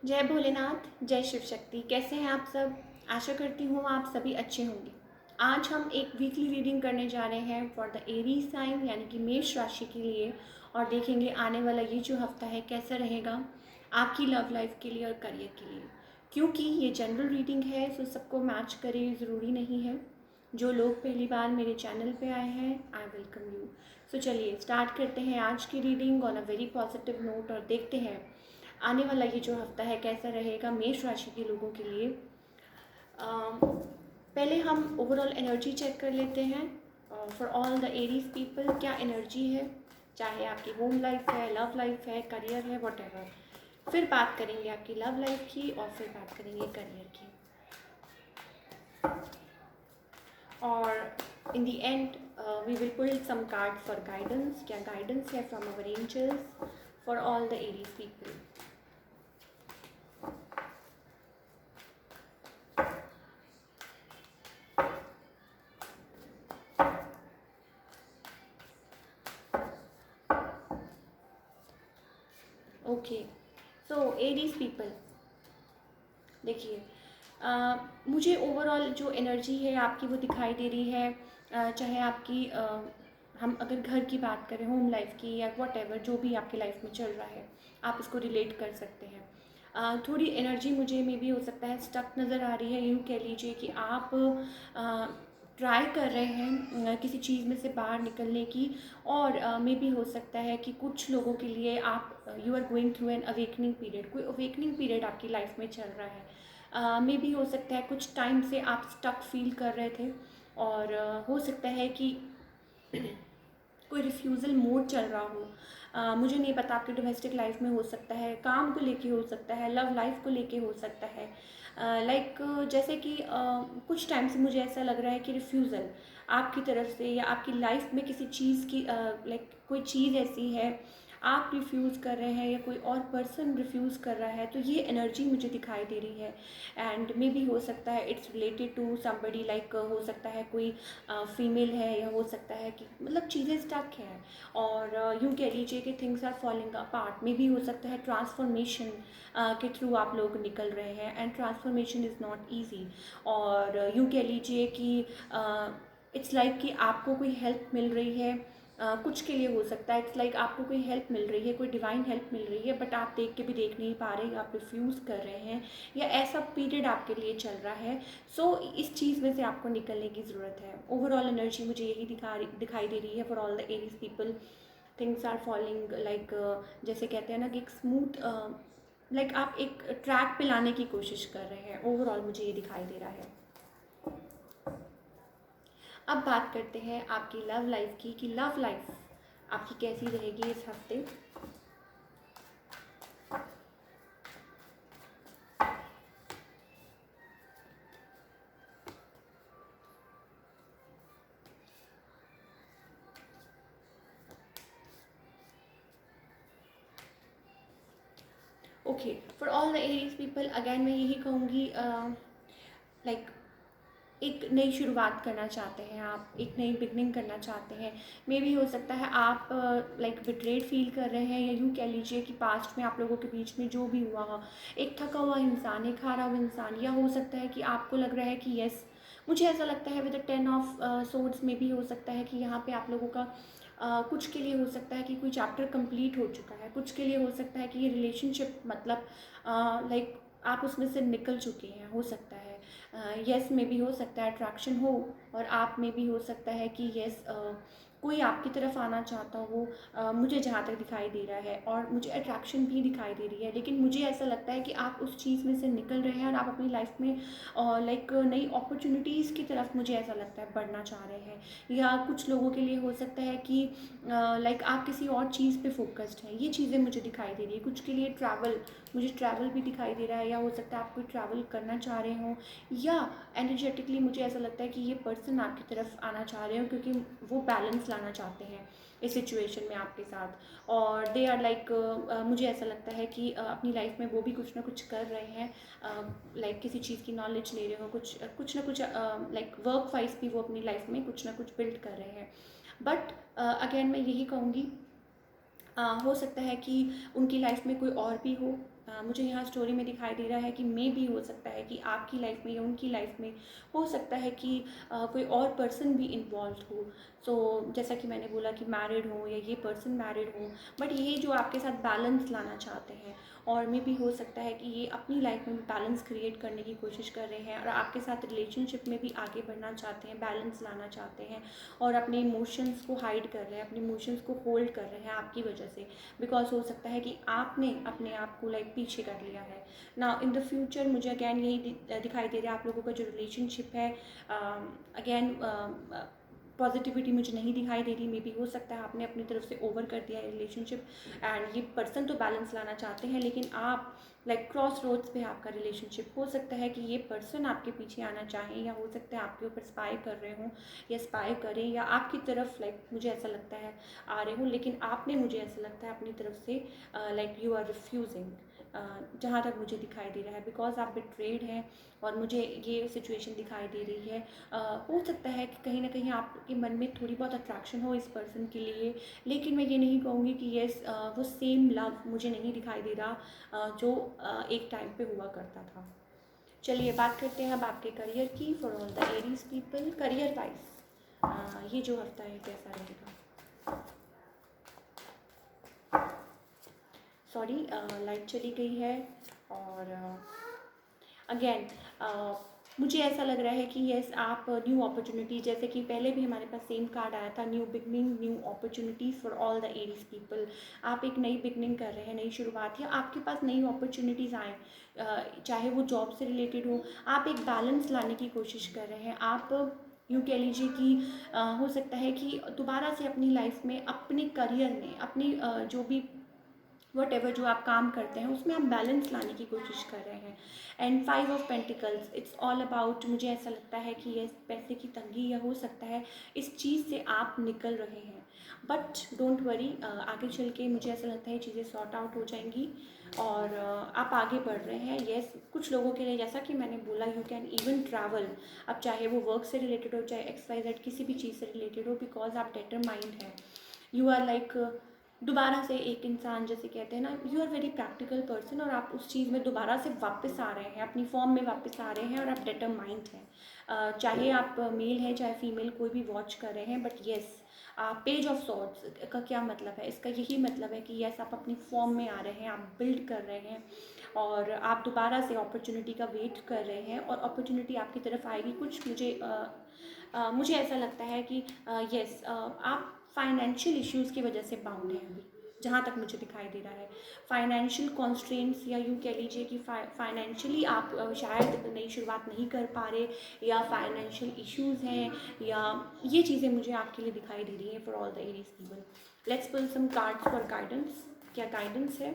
जय भोलेनाथ, जय शिव शक्ति। कैसे हैं आप सब? आशा करती हूँ आप सभी अच्छे होंगे। आज हम एक वीकली रीडिंग करने जा रहे हैं फॉर द एरीज साइन यानी कि मेष राशि के लिए, और देखेंगे आने वाला ये जो हफ्ता है कैसा रहेगा आपकी लव लाइफ के लिए और करियर के लिए। क्योंकि ये जनरल रीडिंग है तो सबको मैच करे ज़रूरी नहीं है। जो लोग पहली बार मेरे चैनल पे आए हैं, आई वेलकम यू। सो चलिए स्टार्ट करते हैं आज की reading on a very positive note, और देखते हैं आने वाला ये जो हफ्ता है कैसा रहेगा मेष राशि के लोगों के लिए। पहले हम ओवरऑल एनर्जी चेक कर लेते हैं for all the Aries people. क्या एनर्जी है, चाहे आपकी होम लाइफ है, लव लाइफ है, करियर है, वॉटेवर। फिर बात करेंगे आपकी लव लाइफ की और फिर बात करेंगे करियर की, और in the end we will pull some card for guidance. क्या गाइडेंस है from our angels for all the Aries people. Okay, so Aries people, देखिए मुझे ओवरऑल जो एनर्जी है आपकी वो दिखाई दे रही है। चाहे आपकी हम अगर घर की बात करें, होम लाइफ की या वॉट एवर जो भी आपकी लाइफ में चल रहा है, आप इसको रिलेट कर सकते हैं। थोड़ी एनर्जी मुझे में भी हो सकता है स्टक नज़र आ रही है। यूँ कह लीजिए कि आप ट्राई कर रहे हैं किसी चीज़ में से बाहर निकलने की, और मे भी हो सकता है कि कुछ लोगों के लिए आप you are going through an awakening period. कोई अवेकनिंग पीरियड आपकी लाइफ में चल रहा है। मे भी हो सकता है कुछ टाइम से आप स्टक फील कर रहे थे, और हो सकता है कि कोई रिफ्यूज़ल मोड चल रहा हो। मुझे नहीं पता, आपकी डोमेस्टिक लाइफ में हो सकता है, काम को लेके हो सकता है, लव लाइफ को लेके हो सकता है। लाइक जैसे कि कुछ टाइम से मुझे ऐसा लग रहा है कि रिफ्यूज़ल आपकी तरफ से या आपकी लाइफ में किसी चीज़ की लाइक कोई चीज़ ऐसी है आप रिफ्यूज़ कर रहे हैं या कोई और पर्सन रिफ्यूज़ कर रहा है, तो ये एनर्जी मुझे दिखाई दे रही है। एंड मे भी हो सकता है it's related to somebody, like हो सकता है कोई फीमेल है, या हो सकता है कि मतलब चीज़ें स्टक हैं, और यूँ कह लीजिए कि थिंग्स आर फॉलिंग अपार्ट। मे भी हो सकता है ट्रांसफॉर्मेशन के थ्रू आप लोग निकल रहे हैं, and transformation is not easy. और यूँ कह लीजिए कि इट्स लाइक कि आपको कोई हेल्प मिल रही है, कुछ के लिए हो सकता है इट्स लाइक आपको कोई हेल्प मिल रही है, कोई डिवाइन हेल्प मिल रही है, बट आप देख के भी देख नहीं पा रहे, आप रिफ्यूज़ कर रहे हैं, या ऐसा पीरियड आपके लिए चल रहा है। सो इस चीज़ में से आपको निकलने की ज़रूरत है। ओवरऑल एनर्जी मुझे यही दिखाई दे रही है for all the Aries people. Things are falling like, जैसे कहते हैं ना कि एक स्मूथ लाइक आप एक ट्रैक पे लाने की कोशिश कर रहे हैं। ओवरऑल मुझे ये दिखाई दे रहा है। अब बात करते हैं आपकी लव लाइफ की, कि लव लाइफ आपकी कैसी रहेगी इस हफ्ते। Okay, for all the Aries people again मैं यही कहूँगी, लाइक एक नई शुरुआत करना चाहते हैं आप, एक नई बिगनिंग करना चाहते हैं। मे भी हो सकता है आप लाइक बिट्रेड फील कर रहे हैं, या यूँ कह लीजिए कि पास्ट में आप लोगों के बीच में जो भी हुआ हो, एक थका हुआ इंसान, एक हारा हुआ इंसान, या हो सकता है कि आपको लग रहा है कि यस, मुझे ऐसा लगता है विद द 10 ऑफ सोर्ड्स में भी हो सकता है कि यहाँ पे आप लोगों का कुछ के लिए हो सकता है कि कोई चैप्टर कंप्लीट हो चुका है, कुछ के लिए हो सकता है कि ये रिलेशनशिप मतलब लाइक आप उसमें से निकल चुके हैं, हो सकता है। यस में भी हो सकता है अट्रैक्शन हो, और आप में भी हो सकता है कि यस कोई आपकी तरफ आना चाहता हो। मुझे जहाँ तक दिखाई दे रहा है, और मुझे अट्रैक्शन भी दिखाई दे रही है, लेकिन मुझे ऐसा लगता है कि आप उस चीज़ में से निकल रहे हैं और आप अपनी लाइफ में लाइक नई अपॉर्चुनिटीज़ की तरफ, मुझे ऐसा लगता है, बढ़ना चाह रहे हैं। या कुछ लोगों के लिए हो सकता है कि लाइक आप किसी और चीज़ पे फोकस्ड हैं, ये चीज़ें मुझे दिखाई दे रही है। कुछ के लिए ट्रैवल, मुझे ट्रैवल भी दिखाई दे रहा है, या हो सकता है आप कोई ट्रैवल करना चाह रहे हो, या एनर्जेटिकली मुझे ऐसा लगता है कि ये पर्सन आपकी तरफ आना चाह रहे हो, क्योंकि वो बैलेंस लाना चाहते हैं इस सिचुएशन में आपके साथ। और दे आर लाइक, मुझे ऐसा लगता है कि अपनी लाइफ में वो भी कुछ ना कुछ कर रहे हैं, लाइक किसी चीज़ की नॉलेज ले रहे हो, कुछ ना कुछ लाइक वर्क वाइज भी वो अपनी लाइफ में कुछ ना कुछ बिल्ड कर रहे हैं। बट अगेन मैं यही कहूँगी, हो सकता है कि उनकी लाइफ में कोई और भी हो, मुझे यहाँ स्टोरी में दिखाई दे रहा है कि मे भी हो सकता है कि आपकी लाइफ में या उनकी लाइफ में हो सकता है कि कोई और पर्सन भी इन्वॉल्व हो। सो जैसा कि मैंने बोला कि मैरिड हो या ये पर्सन मैरिड हो, बट ये जो आपके साथ बैलेंस लाना चाहते हैं, और मे भी हो सकता है कि ये अपनी लाइफ में बैलेंस क्रिएट करने की कोशिश कर रहे हैं और आपके साथ रिलेशनशिप में भी आगे बढ़ना चाहते हैं, बैलेंस लाना चाहते हैं, और अपने इमोशंस को हाइड कर रहे हैं, अपने इमोशंस को होल्ड कर रहे हैं आपकी वजह से। बिकॉज हो सकता है कि आपने अपने आप को लाइक पीछे कर लिया है। नाउ इन द फ्यूचर मुझे अगैन यही दिखाई दे रहा है आप लोगों का जो रिलेशनशिप है, अगैन पॉजिटिविटी मुझे नहीं दिखाई दे रही। मे बी हो सकता है आपने अपनी तरफ से ओवर कर दिया है रिलेशनशिप, एंड ये पर्सन तो बैलेंस लाना चाहते हैं, लेकिन आप लाइक क्रॉस रोड्स पे आपका रिलेशनशिप। हो सकता है कि ये पर्सन आपके पीछे आना चाहें, या हो सकता है आपके ऊपर स्पाई कर रहे हों, या स्पाई करें, या आपकी तरफ लाइक मुझे ऐसा लगता है आ रहे हों, लेकिन आपने मुझे ऐसा लगता है अपनी तरफ से लाइक यू आर रिफ्यूजिंग, जहाँ तक मुझे दिखाई दे रहा है, बिकॉज आप बिट्रेड हैं और मुझे ये सिचुएशन दिखाई दे रही है। हो सकता है कि कहीं ना कहीं आपके मन में थोड़ी बहुत अट्रैक्शन हो इस पर्सन के लिए, लेकिन मैं ये नहीं कहूँगी कि येस वो सेम लव मुझे नहीं दिखाई दे रहा जो एक टाइम पे हुआ करता था। चलिए बात करते हैं अब आपके करियर की। For all the Aries people, career wise ये जो हफ्ता है कैसा रहेगा। सॉरी लाइट चली गई है, और अगेन मुझे ऐसा लग रहा है कि यस आप न्यू अपॉर्चुनिटी, जैसे कि पहले भी हमारे पास सेम कार्ड आया था, new beginning, new opportunities for all the Aries people. आप एक नई बिगनिंग कर रहे हैं, नई शुरुआत, या आपके पास नई अपॉर्चुनिटीज़ आए, चाहे वो जॉब से रिलेटेड हो। आप एक बैलेंस लाने की कोशिश कर रहे हैं। आप यूँ कह लीजिए कि हो सकता है कि दोबारा से अपनी लाइफ में, अपने करियर में, अपनी जो भी वट एवर जो आप काम करते हैं उसमें आप बैलेंस लाने की कोशिश कर रहे हैं। And 5 of pentacles, it's all about, मुझे ऐसा लगता है कि ये पैसे की तंगी, या हो सकता है इस चीज़ से आप निकल रहे हैं, बट डोंट वरी, आगे चल के मुझे ऐसा लगता है चीज़ें सॉर्ट आउट हो जाएंगी, और आप आगे बढ़ रहे हैं। येस कुछ लोगों के लिए, जैसा कि मैंने बोला, यू कैन इवन ट्रैवल, अब चाहे वो वर्क से रिलेटेड हो, चाहे XYZ किसी भी चीज़ से रिलेटेड हो, बिकॉज आप डिटरमाइंड हैं। यू आर लाइक दोबारा से एक इंसान, जैसे कहते हैं ना, you are very practical person, और आप उस चीज़ में दोबारा से वापस आ रहे हैं, अपनी फॉर्म में वापस आ रहे हैं, और आप डिटरमाइंड हैं। चाहे आप मेल हैं चाहे फीमेल, कोई भी वॉच कर रहे हैं, but yes page of swords का क्या मतलब है, इसका यही मतलब है कि यस आप अपनी फॉर्म में आ रहे हैं, आप बिल्ड कर रहे हैं, और आप दोबारा से अपॉर्चुनिटी का वेट कर रहे हैं, और अपॉर्चुनिटी आपकी तरफ आएगी। कुछ मुझे ऐसा लगता है कि यस आप फाइनेंशियल इश्यूज़ की वजह से बाउंड हैं अभी, जहाँ तक मुझे दिखाई दे रहा है। फाइनेंशियल कॉन्स्ट्रेंट्स, या यूँ कह लीजिए कि फाइनेंशियली आप शायद नई शुरुआत नहीं कर पा रहे, या फाइनेंशियल इश्यूज़ हैं, या ये चीज़ें मुझे आपके लिए दिखाई दे रही हैं for all the Aries people. Let's pull some cards for guidance. क्या गाइडेंस है?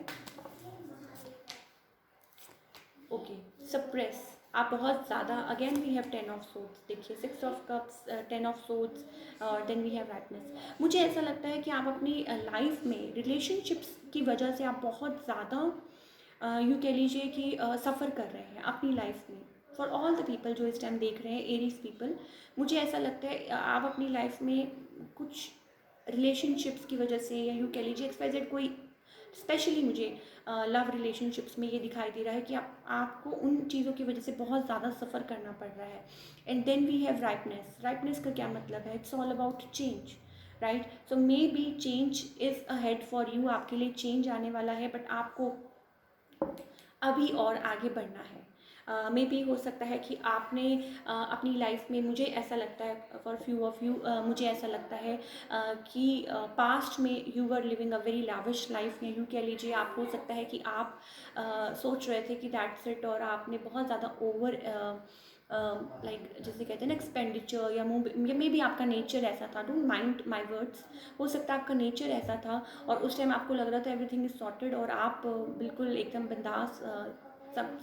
ओके, सप्रेस, आप बहुत ज़्यादा, again we have 10 of swords, देखिए 6 ऑफ कप्स, 10 ऑफ सोड्स, और देन वी हैव राइटनेस। मुझे ऐसा लगता है कि आप अपनी लाइफ में रिलेशनशिप्स की वजह से आप बहुत ज़्यादा यूँ कह लीजिए कि सफ़र कर रहे हैं अपनी लाइफ में। फॉर ऑल द पीपल जो इस टाइम देख रहे हैं, एरीज पीपल, मुझे ऐसा लगता है आप अपनी लाइफ में कुछ रिलेशनशिप्स की वजह से, या यूँ कह लीजिए XYZ कोई, स्पेशली मुझे लव रिलेशनशिप्स में ये दिखाई दे रहा है कि आपको उन चीज़ों की वजह से बहुत ज़्यादा सफ़र करना पड़ रहा है। And then we have rightness. Rightness का क्या मतलब है? It's all about change, right? So may be change is ahead for you, आपके लिए चेंज आने वाला है, बट आपको अभी और आगे बढ़ना है। मे बी हो सकता है कि आपने अपनी लाइफ में, मुझे ऐसा लगता है फॉर फ्यू ऑफ यू, मुझे ऐसा लगता है कि पास्ट में you were living a very lavish life, या यूँ कह लीजिए आप, हो सकता है कि आप सोच रहे थे कि दैट्स इट, और आपने बहुत ज़्यादा ओवर लाइक जैसे कहते हैं ना एक्सपेंडिचर, या मे बी आपका नेचर ऐसा था, डोंट माइंड माई वर्ड्स, हो सकता है आपका नेचर ऐसा था, और उस टाइम आपको लग रहा था एवरीथिंग इज़ सॉर्टेड, और आप बिल्कुल एकदम बिंदास,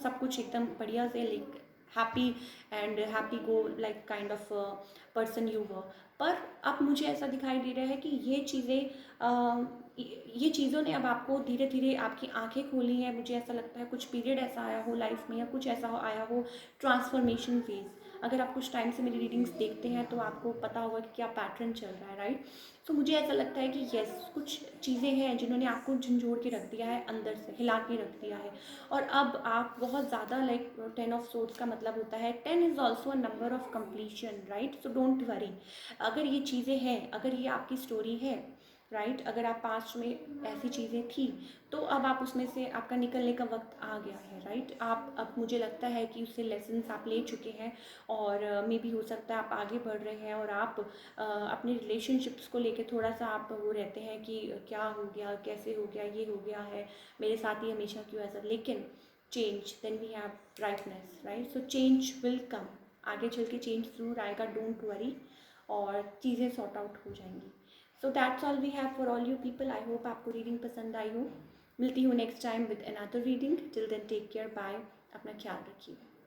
सब कुछ एकदम बढ़िया से, like happy and happy go like kind of person you were. पर अब मुझे ऐसा दिखाई दे रहा है कि ये चीज़ों ने अब आपको धीरे धीरे आपकी आंखें खोली हैं। मुझे ऐसा लगता है कुछ पीरियड ऐसा आया हो लाइफ में, या कुछ ऐसा आया हो ट्रांसफॉर्मेशन फेज, अगर आप कुछ टाइम से मेरी रीडिंग्स देखते हैं तो आपको पता होगा कि क्या पैटर्न चल रहा है, राइट। तो मुझे ऐसा लगता है कि यस, कुछ चीज़ें हैं जिन्होंने आपको झंझोड़ के रख दिया है, अंदर से हिला के रख दिया है, और अब आप बहुत ज़्यादा, लाइक 10 ऑफ सोर्ड्स का मतलब होता है 10 is also a number of completion, right. So don't worry, अगर ये चीज़ें हैं, अगर ये आपकी स्टोरी है, राइट, अगर आप पास्ट में ऐसी चीज़ें थी, तो अब आप उसमें से, आपका निकलने का वक्त आ गया है, राइट। आप, अब मुझे लगता है कि उससे लेसन्स आप ले चुके हैं, और मे बी हो सकता है आप आगे बढ़ रहे हैं, और आप अपने रिलेशनशिप्स को लेके थोड़ा सा आप वो रहते हैं कि क्या हो गया, कैसे हो गया, ये हो गया है मेरे साथ ही हमेशा क्यों ऐसा, लेकिन change, then we have brightness, right. So change will come, आगे चल के चेंज ज़रूर आएगा, डोंट वरी, और चीज़ें सॉर्ट आउट हो जाएंगी। So that's all we have for all you people. I hope आपको रीडिंग पसंद आई हो। मिलती हूँ next time with another reading. Till then take care, bye, अपना ख्याल रखिए।